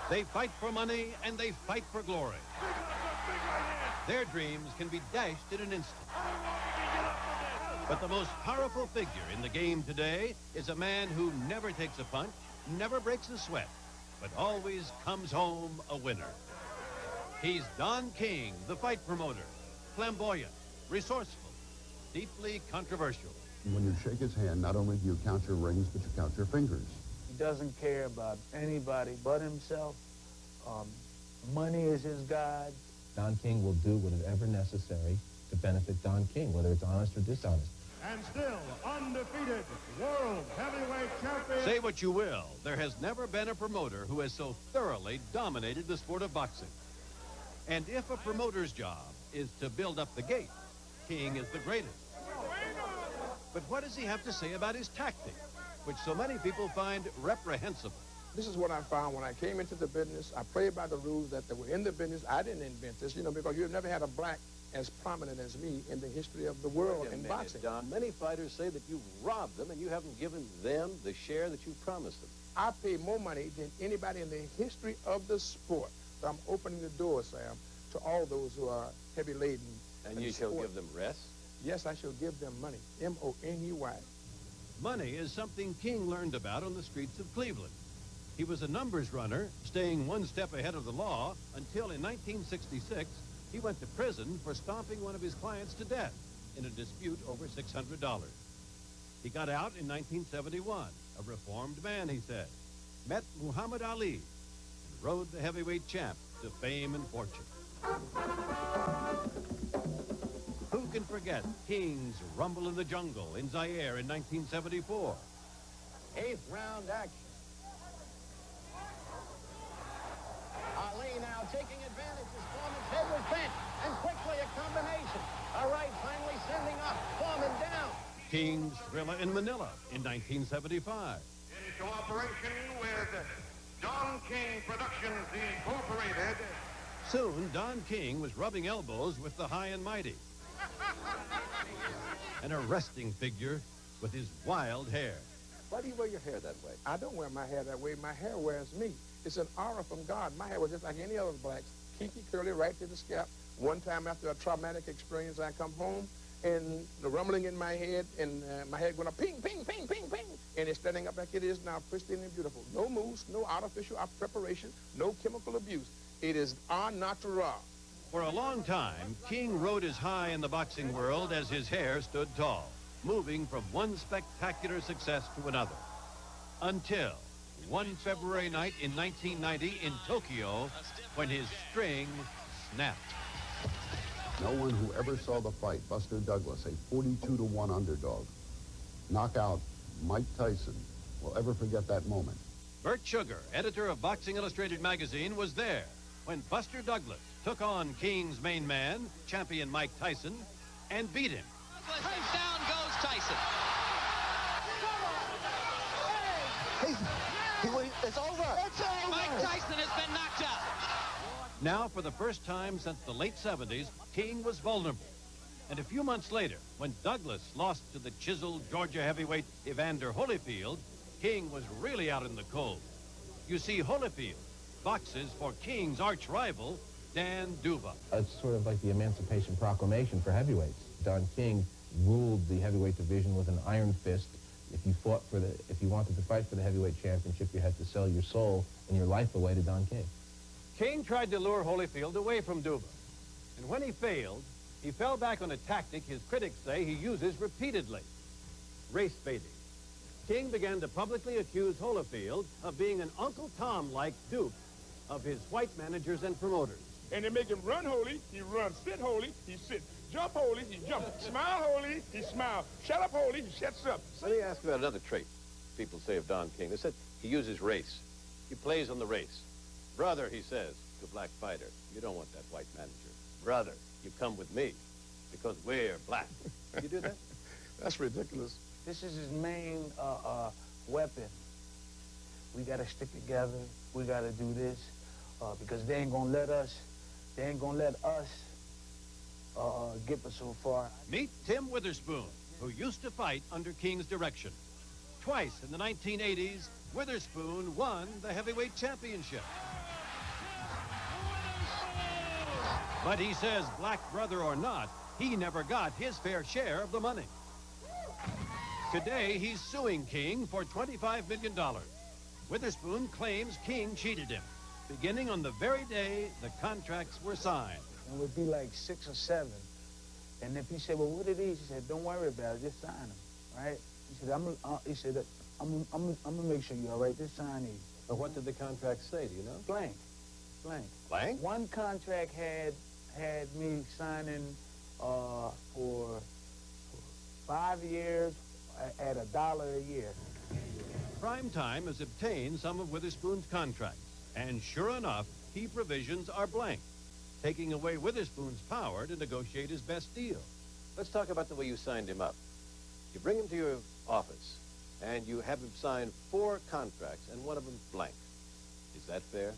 They fight for money and they fight for glory. Their dreams can be dashed in an instant. But the most powerful figure in the game today is a man who never takes a punch, never breaks a sweat, but always comes home a winner. He's Don King, the fight promoter. Flamboyant, resourceful, deeply controversial. When you shake his hand, not only do you count your rings, but you count your fingers. He doesn't care about anybody but himself. Money is his God. Don King will do whatever necessary to benefit Don King, whether it's honest or dishonest. And still undefeated world heavyweight champion. Say what you will, there has never been a promoter who has so thoroughly dominated the sport of boxing. And if a promoter's job is to build up the gate, King is the greatest. But what does he have to say about his tactics, which so many people find reprehensible? This is what I found when I came into the business. I played by the rules that they were in the business. I didn't invent this, because you've never had a black as prominent as me in the history of the world in boxing. Don, many fighters say that you've robbed them and you haven't given them the share that you promised them. I pay more money than anybody in the history of the sport. So I'm opening the door, Sam, to all those who are heavy laden. And you shall give them rest? Yes, I shall give them money. M-O-N-E-Y. Money is something King learned about on the streets of Cleveland. He was a numbers runner, staying one step ahead of the law, until in 1966, he went to prison for stomping one of his clients to death in a dispute over $600. He got out in 1971, a reformed man, he said, met Muhammad Ali, and rode the heavyweight champ to fame and fortune. Who can forget King's Rumble in the Jungle in Zaire in 1974? Eighth round action. Ali now taking advantage. His Foreman's head was bent, and quickly a combination. All right, finally sending up. Foreman down. King's Thriller in Manila in 1975. In cooperation with Don King Productions Incorporated. Soon, Don King was rubbing elbows with the high and mighty. An arresting figure with his wild hair. Why do you wear your hair that way? I don't wear my hair that way. My hair wears me. It's an aura from God. My hair was just like any other blacks. Kinky, curly, right to the scalp. One time after a traumatic experience, I come home, and the rumbling in my head, and my head going up, ping, ping, ping, ping, ping. And it's standing up like it is now, pristine and beautiful. No mousse, no artificial preparation, no chemical abuse. It is au natural. For a long time, King rode as high in the boxing world as his hair stood tall, moving from one spectacular success to another. Until one February night in 1990 in Tokyo, when his string snapped. No one who ever saw the fight, Buster Douglas, a 42-1 underdog, knock out Mike Tyson, will ever forget that moment. Bert Sugar, editor of Boxing Illustrated magazine, was there when Buster Douglas took on King's main man, champion Mike Tyson, and beat him. Down goes Tyson. It's over. It's over. Mike Tyson has been knocked out. Now, for the first time since the late 70s, King was vulnerable. And a few months later, when Douglas lost to the chiseled Georgia heavyweight Evander Holyfield, King was really out in the cold. You see, Holyfield boxes for King's arch rival, Dan Duva. It's sort of like the Emancipation Proclamation for heavyweights. Don King ruled the heavyweight division with an iron fist. If you wanted to fight for the heavyweight championship, you had to sell your soul and your life away to Don King. King tried to lure Holyfield away from Duva. And when he failed, he fell back on a tactic his critics say he uses repeatedly: race baiting. King began to publicly accuse Holyfield of being an Uncle Tom-like dupe of his white managers and promoters. And they make him run holy, he runs. Sit holy, he sits. Jump holy, he jumps. Smile holy, he smiles. Shut up holy, he shuts up. Let me ask you about another trait people say of Don King. They said he uses race. He plays on the race. Brother, he says to a black fighter, you don't want that white manager. Brother, you come with me because we're black. You do that? That's ridiculous. This is his main weapon. We got to stick together. We got to do this because they ain't going to let us get us so far. Meet Tim Witherspoon, who used to fight under King's direction. Twice in the 1980s, Witherspoon won the heavyweight championship. But he says, black brother or not, he never got his fair share of the money. Today, he's suing King for $25 million. Witherspoon claims King cheated him, beginning on the very day the contracts were signed. And it would be like 6 or 7. And if he said, well, what are these? He said, don't worry about it, just sign them, right? He said, I'm gonna make sure you're all right, just sign these. But what did the contract say, do you know? Blank. One contract had me signing for 5 years at $1 a year. Primetime has obtained some of Witherspoon's contracts, and sure enough, key provisions are blank, taking away Witherspoon's power to negotiate his best deal. Let's talk about the way you signed him up. You bring him to your office, and you have him sign 4 contracts, and one of them blank. Is that fair?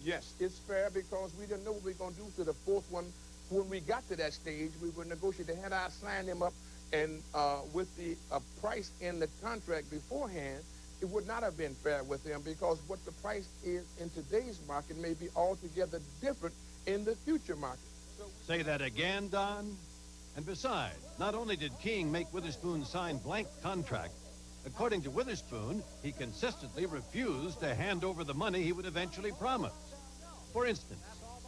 Yes, it's fair because we didn't know what we were going to do to the 4th one. When we got to that stage, we were negotiating. Had I signed him up and with the price in the contract beforehand, it would not have been fair with him because what the price is in today's market may be altogether different in the future market. Say that again, Don? And besides, not only did King make Witherspoon sign blank contracts, according to Witherspoon, he consistently refused to hand over the money he would eventually promise. For instance,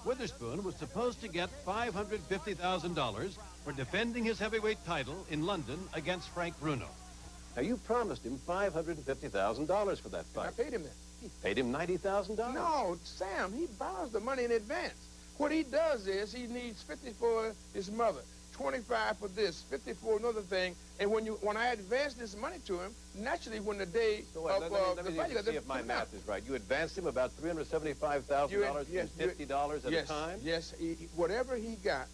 Witherspoon was supposed to get $550,000 for defending his heavyweight title in London against Frank Bruno. Now, you promised him $550,000 for that fight. I paid him that. You paid him $90,000? No, Sam, he borrows the money in advance. What he does is he needs 50 for his mother, 25 for this, 50 for another thing. And when I advance this money to him, naturally when the day let me see if my math is right. You advanced him about $375,000 yes, $50 at a time? Yes, whatever he got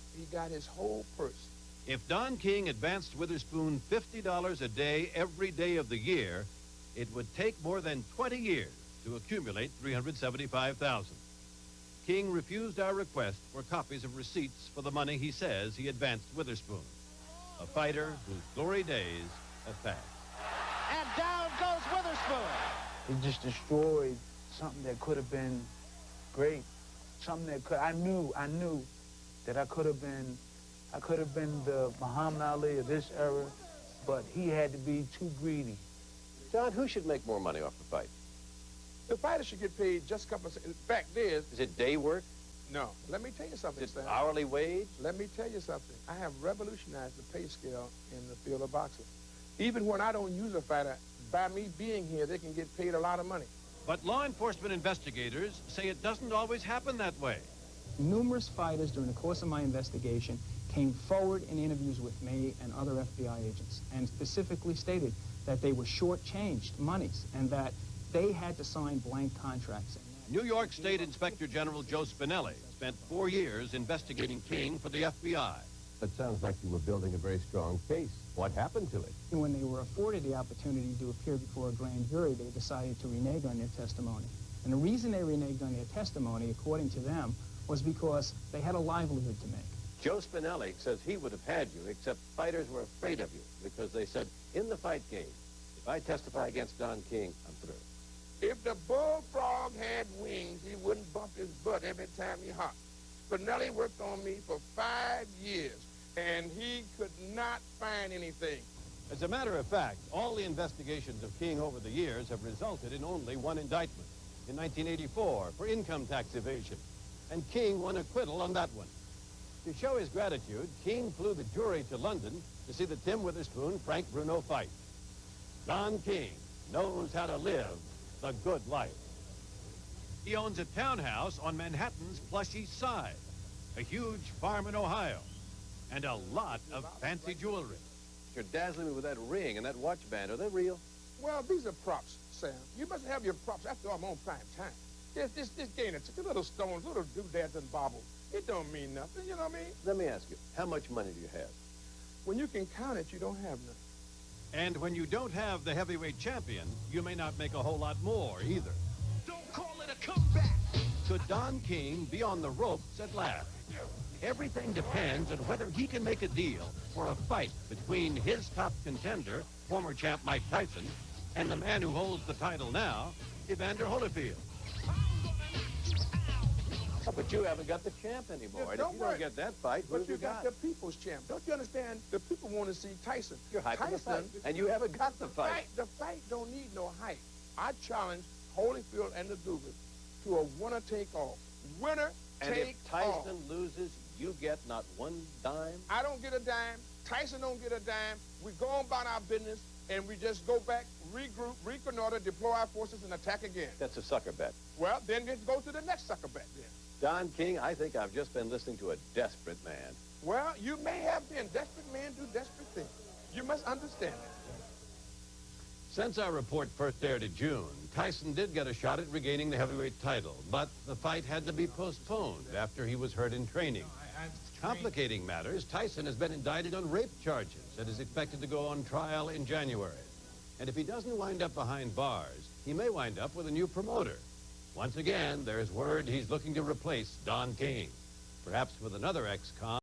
his whole purse. If Don King advanced Witherspoon $50 a day every day of the year, it would take more than 20 years to accumulate $375,000. King refused our request for copies of receipts for the money he says he advanced Witherspoon, a fighter whose glory days have passed. And down goes Witherspoon. He just destroyed something that could have been great. Something that I knew that I could have been the Muhammad Ali of this era, but he had to be too greedy. John, who should make more money off the fight? The fighter should get paid just a couple of... In fact, Is it day work? No. Let me tell you something, Is it Sam. hourly wage? Let me tell you something. I have revolutionized the pay scale in the field of boxing. Even when I don't use a fighter, by me being here, they can get paid a lot of money. But law enforcement investigators say it doesn't always happen that way. Numerous fighters during the course of my investigation came forward in interviews with me and other FBI agents and specifically stated that they were shortchanged monies and that they had to sign blank contracts. New York State Inspector General Joe Spinelli spent 4 years investigating King for the FBI. That sounds like you were building a very strong case. What happened to it? When they were afforded the opportunity to appear before a grand jury, they decided to renege on their testimony. And the reason they reneged on their testimony, according to them, was because they had a livelihood to make. Joe Spinelli says he would have had you, except fighters were afraid of you because they said, in the fight game, if I testify against Don King, I'm through. If the bullfrog had wings, he wouldn't bump his butt every time he hopped. Spinelli worked on me for 5 years, and he could not find anything. As a matter of fact, all the investigations of King over the years have resulted in only one indictment, in 1984, for income tax evasion. And King won acquittal on that one. To show his gratitude, King flew the jury to London to see the Tim Witherspoon-Frank Bruno fight. Don King knows how to live the good life. He owns a townhouse on Manhattan's plush east side, a huge farm in Ohio, and a lot of fancy jewelry. You're dazzling me with that ring and that watch band. Are they real? Well, these are props, Sam. You must have your props. After all, I'm on prime time. This game, it's a little stones, little doodads and baubles. It don't mean nothing, you know what I mean? Let me ask you, how much money do you have? When you can count it, you don't have none. And when you don't have the heavyweight champion, you may not make a whole lot more either. Don't call it a comeback. Could Don King be on the ropes at last? Everything depends on whether he can make a deal for a fight between his top contender, former champ Mike Tyson, and the man who holds the title now, Evander Holyfield. But you haven't got the champ anymore. Yeah, And don't if you worry. don't get that fight, But what you have you got got? the people's champ. Don't you understand? The people want to see Tyson. You're hyping the Tyson, fight, and you haven't got the fight. The fight don't need no hype. I challenge Holyfield and the Dugans to a winner-take-all. Winner And take if Tyson loses, you get not one dime? I don't get a dime. Tyson don't get a dime. We go on about our business, and we just go back, regroup, reconnoiter, deploy our forces, and attack again. That's a sucker bet. Well, then let's go to the next sucker bet then. Don King, I think I've just been listening to a desperate man. Well, you may have been. Desperate men do desperate things. You must understand that. Since our report first aired in June, Tyson did get a shot at regaining the heavyweight title, but the fight had to be postponed after he was hurt in training. Complicating matters, Tyson has been indicted on rape charges and is expected to go on trial in January. And if he doesn't wind up behind bars, he may wind up with a new promoter. Once again, there's word he's looking to replace Don King, perhaps with another ex-con.